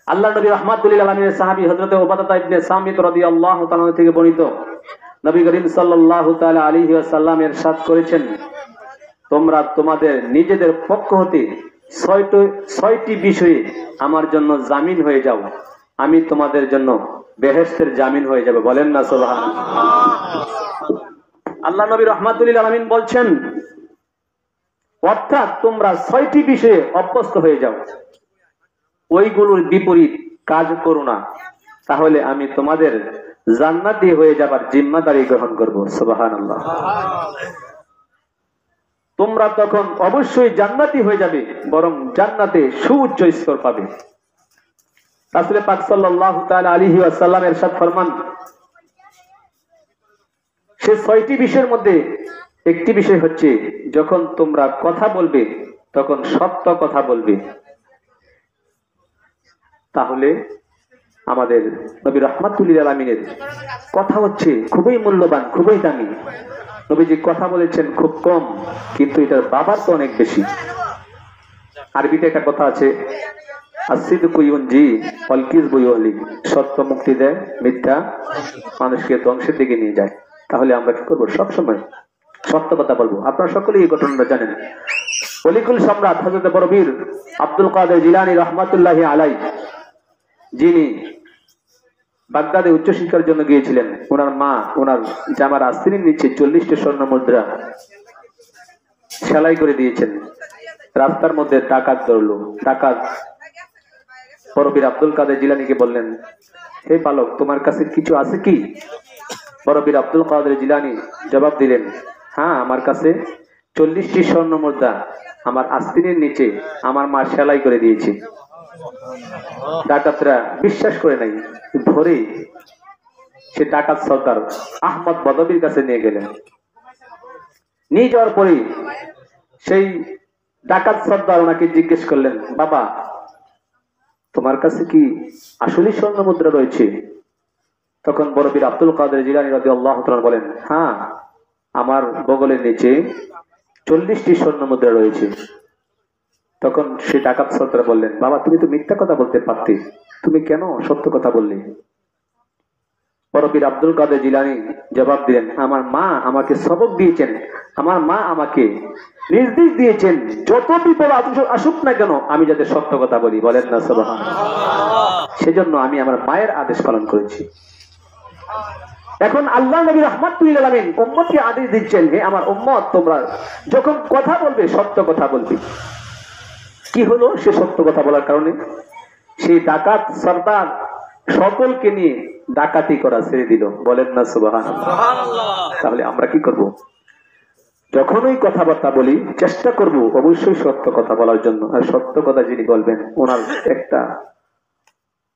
আল্লাহ নবী রাহমাতুল লিল আলামিনের সাহাবী হযরত উবাদা ইবনে সামিত রাদিয়াল্লাহু তাআলা থেকে বর্ণিত, নবী করিম সাল্লাল্লাহু তাআলা আলাইহি ওয়াসাল্লাম ইরশাদ করেছেন, তোমরা তোমাদের নিজেদের পক্ষ হতে ছয়টি বিষয়ে আমার জন্য জামিন হয়ে যাও, আমি তোমাদের জন্য বেহেশতের জামিন হয়ে যাবে। বলেন না সুবহানাল্লাহ। আল্লাহ নবী রাহমাতুল লিল আলামিন বলছেন, অর্থাৎ তোমরা 6টি বিষয়ে অভ্যস্ত হয়ে যাও, ওইগুলোর বিপরীত কাজ করো না, তাহলে আমি তোমাদের জান্নাতি হয়ে যাবার জিম্মাদারি গ্রহণ করব। সুবহানাল্লাহ। তোমরা তখন অবশ্যই জান্নাতি হয়ে যাবে, বরং জান্নাতে সুউচ্চ স্তর পাবে। রাসূল পাক সাল্লাল্লাহু তাআলা আলাইহি ওয়াসাল্লাম ইরশাদ ফরমান, সে 6টি বিষয়ের মধ্যে একটি বিষয় হচ্ছে, যখন তোমরা কথা বলবে তখন সত্য কথা বলবে। তাহলে আমাদের নবী রাহমাতুল লিল আলামিনের কথা হচ্ছে খুবই মূল্যবান, খুবই দামি। নবীজি কথা বলেছেন খুব কম, কিন্তু এটার বাবার তো অনেক বেশি। আরবিতে একটা কথা আছে, আসিদকু ইউনজি ওয়াল কিযবু ইউহলি, সত্য মুক্তি দেয়, মিথ্যা মানুষকে ধ্বংসের দিকে নিয়ে যায়। তাহলে আমরা কি করবো? সবসময় সত্য কথা বলবো। আপনারা সকলেই এই ঘটনাটা জানেন। অলিকুল সম্রাট হযরত বড়বীর আব্দুল কাদের জিলানী রাহমাতুল্লাহি আলাইহি, যিনি বাগদাদে উচ্চশিক্ষার জন্য গিয়েছিলেন, ওনার মা ওনার জামার আস্তিনের নিচে 40টি স্বর্ণ মুদ্রা সেলাই করে দিয়েছেন। রাস্তার মধ্যে ডাকাত ধরলো। ডাকাত বড়বীর আব্দুল কাদের জিলানীকে বললেন, হে বালক, তোমার কাছে কিছু আছে কি? বড়বীর আব্দুল কাদের জিলানী জবাব দিলেন, হ্যাঁ, আমার কাছে 40টি স্বর্ণ মুদ্রা আমার আস্তিনের নিচে আমার মা সেলাই করে দিয়েছে। ডাকাতরা বিশ্বাস করে নাই, ধরে সে ডাকাত সর্দার আহমদ বদবীর কাছে নিয়ে গেলেন। নিয়ে যাওয়ার পরে সেই ডাকাত সর্দার ওনাকে জিজ্ঞেস করলেন, বাবা, তোমার কাছে কি আসলে স্বর্ণ মুদ্রা রয়েছে? তখন বড়বীর আব্দুল কাদের জিলানী রাদিয়াল্লাহু তাআলা বলেন, হ্যাঁ, আমার বগলের নিচে 40টি স্বর্ণ মুদ্রা রয়েছে। তখন সে ডাকাত সর্দার বললেন, বাবা, তুমি তো মিথ্যা কথা বলতে পারতে, তুমি কেন সত্য কথা বললে? বড়বীর আব্দুল কাদের জিলানী জবাব দিলেন, আমার মা আমাকে সবক দিয়েছেন, আমার মা আমাকে নির্দেশ দিয়েছেন, যত বিপদ আসুক না কেন আমি যাতে সত্য কথা বলি। বলেন না সুবহানাল্লাহ। সেজন্য আমি আমার মায়ের আদেশ পালন করেছি। এখন আল্লাহ নবী রাহমাতুল লিল আলামিন উম্মতকে আদেশ দিচ্ছেন, হে আমার উম্মত, তোমরা যখন কথা বলবে সত্য কথা বলবে। কি হলো? সে সত্য কথা বলার কারণে সেই ডাকাত সর্দার সকলকে নিয়ে ডাকাতি করা ছেড়ে দিল। বলেন না সুবহানাল্লাহ। তাহলে আমরা কি করব? যখনই কথাবার্তা বলি চেষ্টা করব অবশ্যই সত্য কথা বলার জন্য। আর সত্য কথা যিনি বলবেন ওনার একটা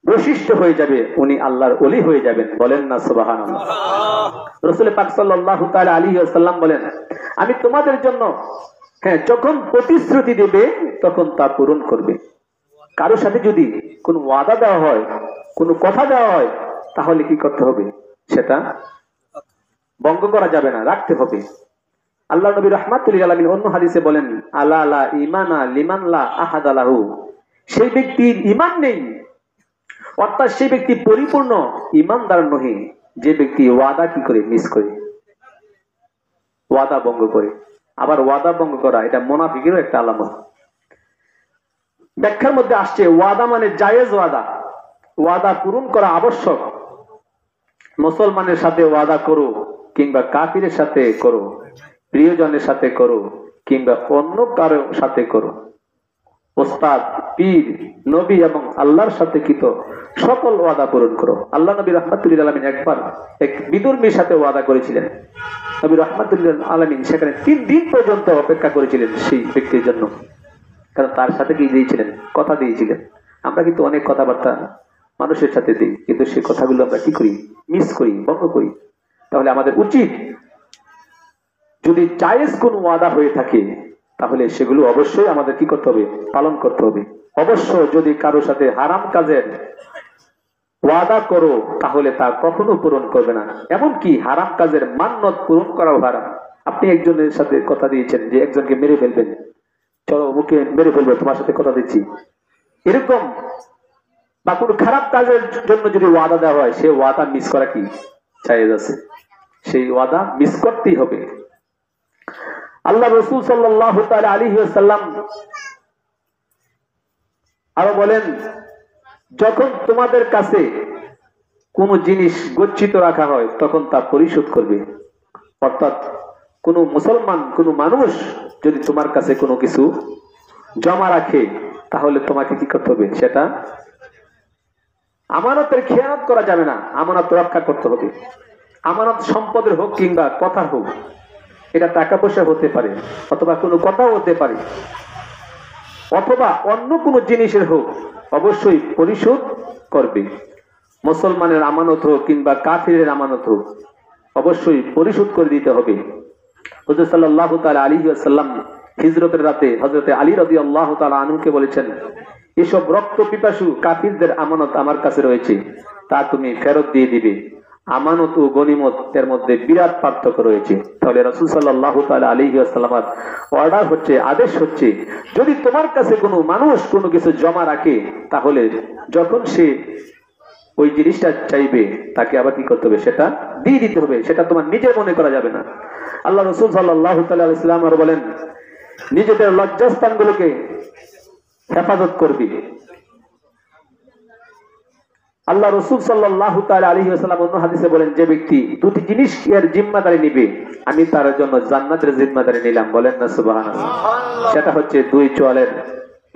বৈশিষ্ট্য হয়ে যাবে, উনি আল্লাহর ওলি হয়ে যাবেন। বলেন না সুবহানাল্লাহ। রাসূল পাক সাল্লাল্লাহু তাআলা আলাইহি ওয়াসাল্লাম বলেন, আমি তোমাদের জন্য যখন প্রতিশ্রুতি দেবে তখন তা পূরণ করবে। কারোর সাথে যদি কোনো ওয়াদা দেওয়া হয়, কোনো কথা দেওয়া হয়, তাহলে কি করতে হবে? সেটা ভঙ্গ করা যাবে না, রাখতে হবে। আল্লাহ নবী রাহমাতুল লিল আলামিন অন্য হাদিসে বলেন, আলা লা ঈমানা লিমান লা আহাদা লাহু, সেই ব্যক্তির ঈমান নেই, অর্থাৎ সেই ব্যক্তি পরিপূর্ণ ঈমানদার নহে যে ব্যক্তি ওয়াদা কি করে? মিস করে, ওয়াদা ভঙ্গ করে। আবার ওয়াদা ভঙ্গ করা এটা মুনাফিকেরও একটা আলামত। ব্যাখ্যার মধ্যে আসছে, ওয়াদা মানে জায়েজ ওয়াদা, ওয়াদা পূরণ করা আবশ্যক। মুসলমানের সাথে ওয়াদা করো কিংবা কাফিরের সাথে করো, প্রিয়জনের সাথে করো কিংবা অন্য কারো সাথে করো, ওস্তাদ, পীর, নবী এবং আল্লাহর সাথে কি তো সকল ওয়াদা পূরণ করো। আল্লাহ নবী রাহমাতুল লিল আলামিন একবার এক বিধর্মীর সাথে ওয়াদা করেছিলেন। নবী রাহমাতুল লিল আলামিন সেখানে 3 দিন পর্যন্ত অপেক্ষা করেছিলেন সেই ব্যক্তির জন্য, কারণ তার সাথে কি দিয়েছিলেন? কথা দিয়েছিলেন। আমরা কিন্তু অনেক কথাবার্তা মানুষের সাথে দিই, কিন্তু সেই কথাগুলো আমরা কি করি? মিস করি, ভঙ্গ করি। তাহলে আমাদের উচিত, যদি জায়েজ কোন ওয়াদা হয়ে থাকে তাহলে সেগুলো অবশ্যই আমাদের কি করতে হবে? পালন করতে হবে। অবশ্য যদি কারোর সাথে হারাম কাজের ওয়াদা করো তাহলে তা কখনো পূরণ করবে না। এমনকি হারাম কাজের মান্যত পূরণ করাও হারাম। আপনি একজনের সাথে কথা দিয়েছেন যে একজনকে মেরে ফেলবেন, চলো মুখে মেরে ফেলবো, তোমার সাথে কথা দিচ্ছি, এরকম বা কোনো খারাপ কাজের জন্য যদি ওয়াদা দেওয়া হয়, সে ওয়াদা মিস করা কি জায়েজ আছে? সেই ওয়াদা মিস করতেই হবে। আল্লাহ রাসূল সাল্লাল্লাহু তাআলা আলাইহি ওয়াসাল্লাম আরো বলেন, যখন তোমাদের কাছে কোনো জিনিস গচ্ছিত রাখা হয় তখন তা পরিশোধ করবে। অর্থাৎ কোনো মুসলমান, কোনো মানুষ যদি তোমার কাছে কোনো কিছু জমা রাখে, তাহলে তোমাকে কি করতে হবে? সেটা আমানতের খেয়ানত করা যাবে না, আমানত রক্ষা করতে হবে। আমানত সম্পদের হোক কিংবা কথা হোক, এটা টাকা পয়সা হতে পারে, অথবা কোনো কথাও হতে পারে, অথবা অন্য কোনো জিনিসের হোক, অবশ্যই পরিশোধ করবে। মুসলমানের আমানত হোক কিংবা কাফিরের আমানত হোক, অবশ্যই পরিশোধ করে দিতে হবে। হুজুর সাল্লাল্লাহু তাআলা আলাইহি ওয়াসাল্লাম হিজরতের রাতে হযরতে আলী রাদিয়াল্লাহু তাআলা আনহুকে বলেছেন, এসব রক্ত পিপাসু কাফিরদের আমানত আমার কাছে রয়েছে, তা তুমি ফেরত দিয়ে দিবে। আমানত ও গনিমত এর মধ্যে বিরাট পার্থক্য রয়েছে। তাহলে রাসূল সাল্লাল্লাহু তাআলা আলাইহি ওয়াসাল্লামের অর্ডার হচ্ছে, আদেশ হচ্ছে, যদি তোমার কাছে কোনো মানুষ কোনো কিছু জমা রাখে, তাহলে যখন সে ওই জিনিসটা চাইবে, তাকে আবার কি করতে হবে? সেটা দিয়ে দিতে হবে। সেটা তোমার নিজের মনে করা যাবে না। আল্লাহ রাসূল সাল্লাল্লাহু তাআলা আলাইহি ওয়াসাল্লাম আর বলেন, নিজেদের লজ্জাস্থানগুলোকে হেফাজত করবি। আল্লাহ রাসূল সাল্লাল্লাহু তাআলা আলাইহি ওয়াসাল্লাম অন্য হাদিসে বলেন, যে ব্যক্তি দুটি জিনিস এর জিম্মাদারি নিবে, আমি তার জন্য জান্নাতের জিম্মাদারি নিলাম। বলেন না সুবহানাল্লাহ। সেটা হচ্ছে দুই চোয়ালের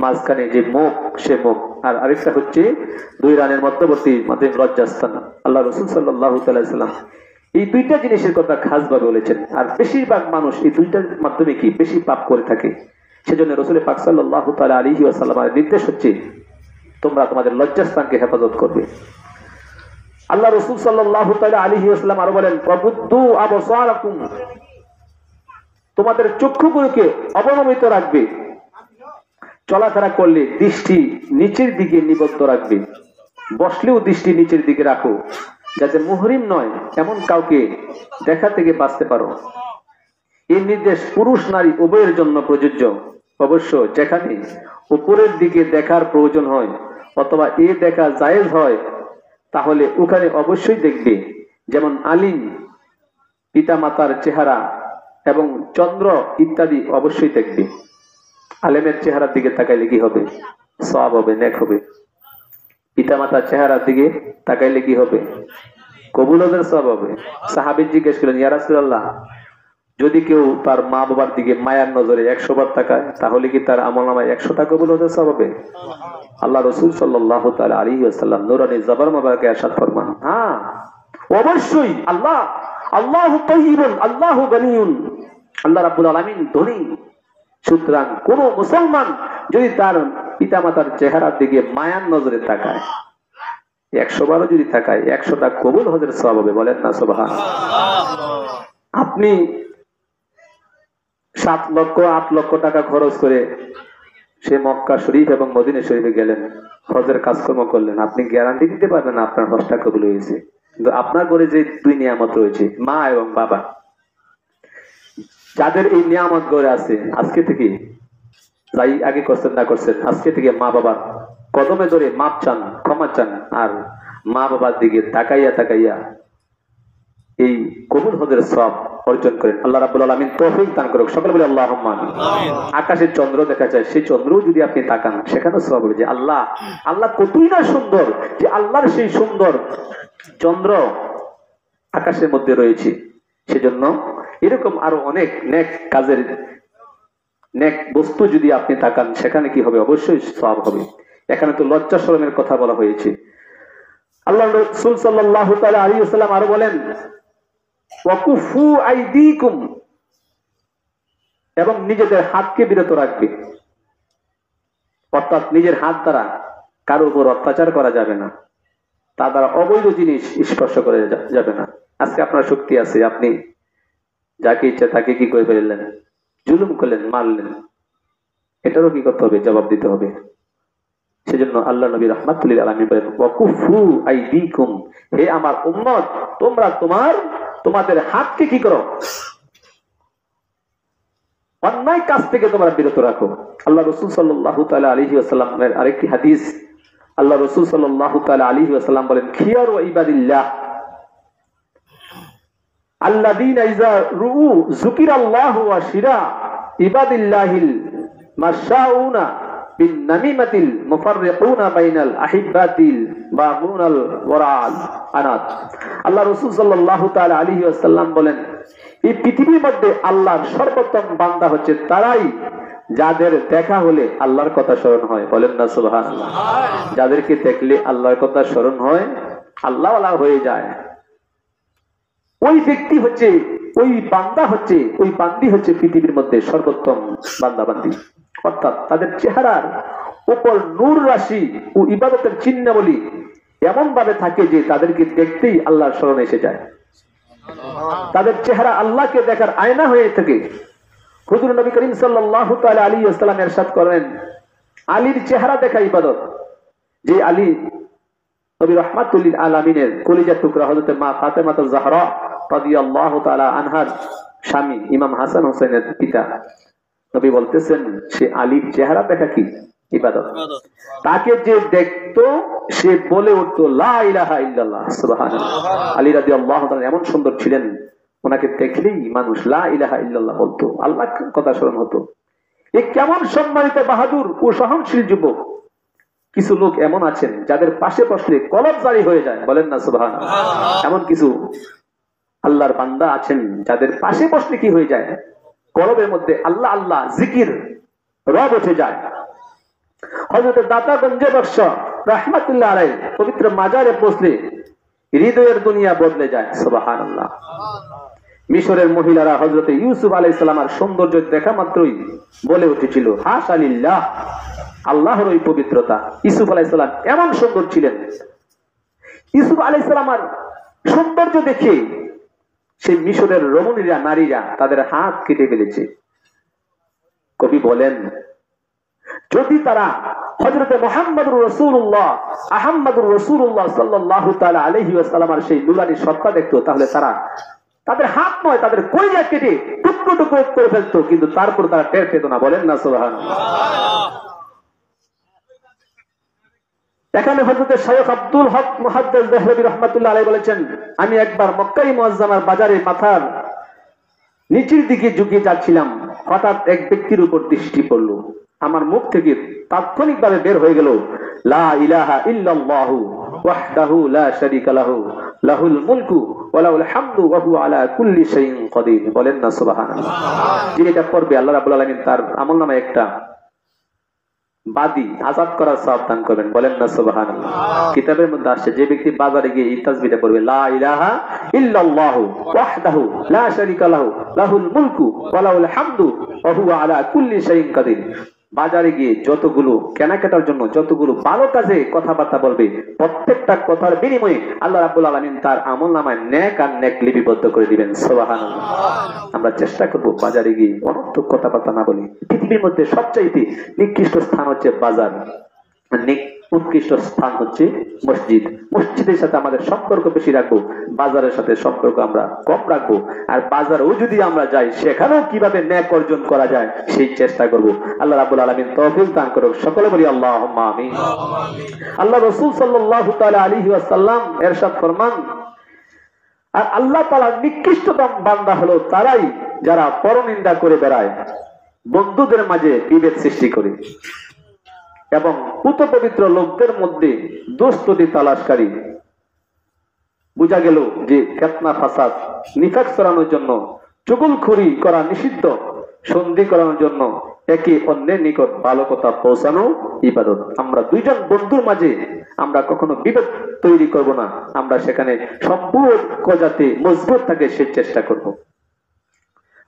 মাঝখানে যে মুখ, সে মুখ, আর আরেকটা হচ্ছে দুই রানের মধ্যবর্তী মাঝে লজ্জাস্থান। আল্লাহ রাসূল সাল্লাল্লাহু তাআলা আলাইহি ওয়াসাল্লাম এই দুইটা জিনিসের কথা খাসভাবে বলেছেন। আর বেশিরভাগ মানুষ এই দুইটার মাধ্যমে কি বেশি পাপ করে থাকে। সেজন্য রাসূল পাক সাল্লাল্লাহু তাআলা আলাইহি ওয়াসাল্লামের নির্দেশ হচ্ছে, তোমরা তোমাদের লজ্জাস্থানকে হেফাজত করবে। আল্লাহ রাসূল সাল্লাল্লাহু তাআলা আলাইহি ওয়াসাল্লাম আরো বলেন, প্রবুদ্ধু আবসারাকুম, তোমাদের চক্ষুগুলোকে অবনমিত রাখবে। চলাফেরা করলে দৃষ্টি নিচের দিকে নিবদ্ধ রাখবে, বসলেও দৃষ্টি নিচের দিকে রাখো, যাতে মুহরিম নয় এমন কাউকে দেখা থেকে বাঁচতে পারো। এই নির্দেশ পুরুষ নারী উভয়ের জন্য প্রযোজ্য। অবশ্য যেখানে উপরের দিকে দেখার প্রয়োজন হয় অথবা এ দেখা জায়েজ হয়, তাহলে ওখানে অবশ্যই দেখবে। যেমন আলিম, পিতা মাতার চেহারা এবং চন্দ্র ইত্যাদি অবশ্যই দেখবে। আলেমের চেহারার দিকে তাকাইলে কি হবে? সওয়াব হবে, নেক হবে। পিতা মাতার চেহারার দিকে তাকাইলে কি হবে? কবুলতের সওয়াব হবে। সাহাবী জিজ্ঞেস করলেন, ইয়া রাসূলুল্লাহ, যদি কেউ তার মা বাবার দিকে মায়ার নজরে 100 বার তাকায়, তাহলে কি তার আমলনামায় 100টা কবুলতের সওয়াব হবে? আল্লাহ রাসূল সাল্লাল্লাহু তাআলা আলাইহি ওয়াসাল্লাম নূরানী জবর মোবারকে ইরশাদ ফরমান, হ্যাঁ অবশ্যই আল্লাহু তাইয়িবুন আল্লাহু গানিয়ুন, আল্লাহ রাব্বুল আলামিন ধনী। সুতরাং কোন মুসলমান যদি তার পিতামাতার চেহারার দিকে মায়ার নজরে তাকায়, 100 বারও যদি তাকায়, 100টা কবুল হজের সওয়াব হবে। বলেন না সুবহানাল্লাহ। আপনি 7 লক্ষ 8 লক্ষ টাকা খরচ করে সে মক্কা শরীফ এবং মদিনা শরীফে গেলেন, হজের কাজকর্ম করলেন, আপনি গ্যারান্টি দিতে পারবেন না আপনার হজটা কবুল হয়েছে। কিন্তু আপনার ঘরে যে দুই নিয়ামত রয়েছে, মা এবং বাবা, যাদের এই নিয়ামত ঘরে আছে, আজকে থেকে যাই আগে করছেন না করছেন, আজকে থেকে মা বাবার কদমে ধরে মাপ চান, ক্ষমা চান, আর মা বাবার দিকে তাকাইয়া তাকাইয়া এই কবুল হজের সওয়াব অর্জন করেন। আল্লাহ রাব্বুল আলামিন তৌফিক দান করুক। সকলে বলে আল্লাহুম্মা আমিন। আকাশের চন্দ্র দেখা যায়, সেই চন্দ্রও যদি আপনি তাকান, সেখানে সওয়াব হবে। যে আল্লাহ কতই না সুন্দর, যে আল্লাহর সেই সুন্দর চন্দ্র আকাশের মধ্যে রয়েছে। সেজন্য এরকম আরো অনেক নেক কাজের নেক বস্তু যদি আপনি তাকান, সেখানে কি হবে? অবশ্যই সওয়াব হবে। এখানে তো লজ্জা শরমের কথা বলা হয়েছে। আল্লাহ রাসূল সাল্লাল্লাহু তাআলা আলাইহি ওয়াসাল্লাম আরো বলেন, ওয়াকুফু আইদিকুম, এবং নিজেদের হাতকে বিরত রাখবে। অর্থাৎ নিজের হাত দ্বারা কারো উপর অত্যাচার করা যাবে না, তা দ্বারা অবৈধ জিনিস স্পর্শ করে যাবে না। আজকে আপনার শক্তি আছে, আপনি যাকে ইচ্ছা তাকে কি করে ফেললেন, জুলুম করলেন, মারলেন, এটারও কি করতে হবে? জবাব দিতে হবে। সেজন্য আল্লাহ নবী রাহমাতুল লিল আলামিন বলেন, ওয়াকুফু আইদিকুম, হে আমার উম্মত, তোমরা তোমাদের হাতকে কি করো? অন্যায় কাজ থেকে তোমরা বিরত রাখো। আল্লাহ রাসূল সাল্লাল্লাহু তাআলা আলাইহি ওয়াসাল্লামের আরেকটি হাদিস আল্লাহ রাসূল সাল্লাল্লাহু তাআলা আলাইহি ওয়াসাল্লাম বলেন, খিয়ারু ইবাদিল্লাহ আল্লাযীনা ইযা রুউ যুকিরাল্লাহু ওয়া শিরা ইবাদিল্লাহিল মাশাউনা বিন নামিমাতিল মুফাররিকুনা বাইনাল আহিব্বাতিল বাগুনাল ওয়ারাল আনাত। আল্লাহ রাসূল সাল্লাল্লাহু তাআলা আলাইহি ওয়াসাল্লাম বলেন, এই পৃথিবীর মধ্যে আল্লাহর সর্বোত্তম বান্দা হচ্ছে তারাই যাদের দেখা হলে আল্লাহর কথা স্মরণ হয়। বলেন না সুবহানাল্লাহ। যাদেরকে দেখলে আল্লাহর কথা স্মরণ হয়, আল্লাহ ওয়ালা হয়ে যায়, ওই ব্যক্তি হচ্ছে, ওই বান্দা হচ্ছে, ওই বান্দি হচ্ছে পৃথিবীর মধ্যে সর্বোত্তম বান্দা বান্দি। অর্থাৎ তাদের চেহারার উপর নূর রাশি ও ইবাদতের চিহ্নাবলী এমন ভাবে থাকে যে তাদেরকে দেখতেই আল্লাহর স্মরণ এসে যায়। তাদের চেহারা আল্লাহকে দেখার আয়না হয়ে থাকে। হুজুর নবী করিম সাল্লাল্লাহু তাআলা আলাইহি ওয়াসাল্লাম ইরশাদ করেন, আলীর চেহারা দেখা ইবাদত। যে আলী নবী রাহমাতুল লিল আলামিনের কলিজার টুকরা হযরত মা ফাতেমা জাহরা রাদিয়াল্লাহু তাআলা আনহার স্বামী ইমাম হাসান হোসেনের পিতা, নবী বলতেছেন সে আলীর চেহারা দেখা কি ইবাদত। তাকে যে দেখতো সে বলে উঠতো লা ইলাহা ইল্লাল্লাহ সুবহানাল্লাহ। আলী রাদিয়াল্লাহু তাআলা এমন সুন্দর ছিলেন, ওনাকে দেখলেই মানুষ লা ইলাহা ইল্লাল্লাহ বলতো, আল্লাহর কথা স্মরণ হতো। এ কেমন সম্মানিত বাহাদুর ও সহনশীল যুবক। কিছু লোক এমন আছেন যাদের পাশে বসলে কলব জারি হয়ে যায়। বলেন না সুবহানাল্লাহ। এমন কিছু আল্লাহর বান্দা আছেন যাদের পাশে বসলে কি হয়ে যায়, কলবের মধ্যে আল্লাহ আল্লাহ জিকির রব উঠে যায়। হযরত দাতা গঞ্জে বক্স রাহমাতুল্লাহ আলাইহি পবিত্র মাজারে বসলে হৃদয়ের দুনিয়া বদলে যায়। সুবহানাল্লাহ। মিশরের মহিলারা হযরত ইউসুফ আলাইহিস সালামের সৌন্দর্য দেখা মাত্রই বলে উঠেছিল হাশা লিল্লাহ, আল্লাহর ওই পবিত্রতা। ইউসুফ আলাইহিস সালাম এমন সুন্দর ছিলেন, ইউসুফ আলাইহিস সালামের সৌন্দর্য দেখে সেই মিশরের রমণীরা, নারীরা তাদের হাত কেটে ফেলেছে। কবি বলেন, যদি তারা হযরত মুহাম্মদুর রাসূলুল্লাহ আহমদুর রাসূলুল্লাহ সাল্লাল্লাহু তাআলা আলাইহি ওয়াসাল্লামের সেই নুরানি সত্তা দেখতো, তাহলে তারা তাদের হাত নয় তাদের কলিজা কেটে টুকরো টুকরো করে ফেলতো, কিন্তু তারপর তারা টের পেত না। বলেন না সুবহানাল্লাহ। এখানে হযরত শাইখ আব্দুল হক মুহাদ্দিস দেহলভী রাহমাতুল্লাহ আলাইহি বলেছেন, আমি একবার মক্কায় মুআজ্জামার বাজারে মাথার নিচের দিকে ঝুঁকে যাচ্ছিলাম, হঠাৎ এক ব্যক্তির উপর দৃষ্টি পড়ল। আমার মুখ থেকে তাৎক্ষণিকভাবে বের হয়ে গেল লা ইলাহা ইল্লাল্লাহু ওয়াহদাহু লা শারীকা লাহু লাহুল মুলকু ওয়া লাহুল হামদু ওয়া হুয়া আলা কুল্লি শাইইন কাদির। বলেন না সুবহানাল্লাহ। যিনি এটা পড়বে আল্লাহ রাব্বুল আলামিন তার আমলনামায় একটা বাদী আজাদ করার সওয়াব দান করবেন। বলেন না সুবহানাল্লাহ। কিতাবের মধ্যে আসছে যে ব্যক্তি বাজারে গিয়ে এই তাসবিহটা পড়বে লা ইলাহা ইল্লাল্লাহু ওয়াহদাহু লা শারীকা লাহু লাহুল মুলকু ওয়া লাহুল হামদু ওয়া হুয়া আলা কুল্লি শাইইন কাদির, বাজারে গিয়ে যতগুলো কেনাকাটার জন্য যতগুলো ভালো কাজে কথাবার্তা বলবে, প্রত্যেকটা কথার বিনিময়ে আল্লাহ রাব্বুল আলামিন তার আমলনামায় নেক আর নেক লিপিবদ্ধ করে দিবেন। সুবহানাল্লাহ। আমরা চেষ্টা করব বাজারে গিয়ে অনর্থক কথাবার্তা না বলি। পৃথিবীর মধ্যে সবচাইতে নিকৃষ্ট স্থান হচ্ছে বাজার, উৎকৃষ্ট স্থান হচ্ছে মসজিদ। মসজিদের সাথে আমাদের সম্পর্ক বেশি রাখবো, বাজারের সাথে সম্পর্ক আমরা কম রাখবো। আর বাজারেও যদি আমরা যাই সেখানেও কিভাবে নেক অর্জন করা যায় সেই চেষ্টা করব। আল্লাহ রাব্বুল আলামিন তৌফিক দান করুক। সকলে বলি আল্লাহুম্মা আমিন। আল্লাহ রাসূল সাল্লাল্লাহু তাআলা আলাইহি ওয়াসাল্লাম ইরশাদ ফরমান, আর আল্লাহ তাআলার নিকৃষ্টতম বান্দা হলো তারাই যারা পরনিন্দা করে বেড়ায়, বন্ধুদের মাঝে বিভেদ সৃষ্টি করে এবং পুত পবিত্র লোকদের মধ্যে দোস্তি তালাশকারী। বোঝা গেল যে ফিতনা ফাসাদ নিফাক ছড়ানোর জন্য চুগলখড়ি করা নিষিদ্ধ, সন্ধি করানোর জন্য একে অন্যের নিকট ভালো কথা পৌঁছানো ইবাদত। আমরা দুইজন বন্ধুর মাঝে আমরা কখনো বিভেদ তৈরি করব না, আমরা সেখানে সম্পর্ক যাতে মজবুত থাকে সেই চেষ্টা করব।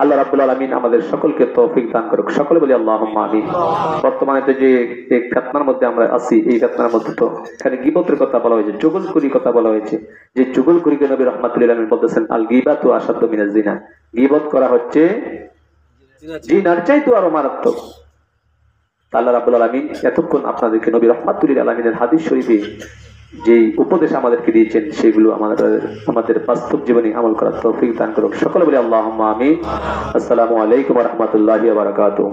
আল্লাহ রাব্বুল আলামিন আমাদের সকলকে তৌফিক দান করুক। সকলে বলি আল্লাহুম্মা আমিন। বর্তমানে তো যে ফিতনার মধ্যে আমরা আছি, এই ফিতনার মধ্যে তো এখানে গীবতের কথা বলা হয়েছে, চুগলখড়ির কথা বলা হয়েছে। যে চুগলখড়িকে নবী রাহমাতুল্লাহ আলাইহি বলতেছেন আল গীবাতু আশাদ্দু মিনাজ জিনা, গীবত করা হচ্ছে জিনার চাইতে আরো মারাত্মক। আল্লাহ রাব্বুল আলামিন এতক্ষণ আপনাদেরকে নবী রাহমাতুল্লাহ আলামিনের হাদিস শরীফে যে উপদেশ আমাদেরকে দিয়েছেন সেগুলো আমাদের বাস্তব জীবনে আমল করার তৌফিক দান করুক। সকলে বলি আল্লাহুম্মা আমিন। আসসালামু আলাইকুম ওয়া রাহমাতুল্লাহি ওয়া বারাকাতুহু।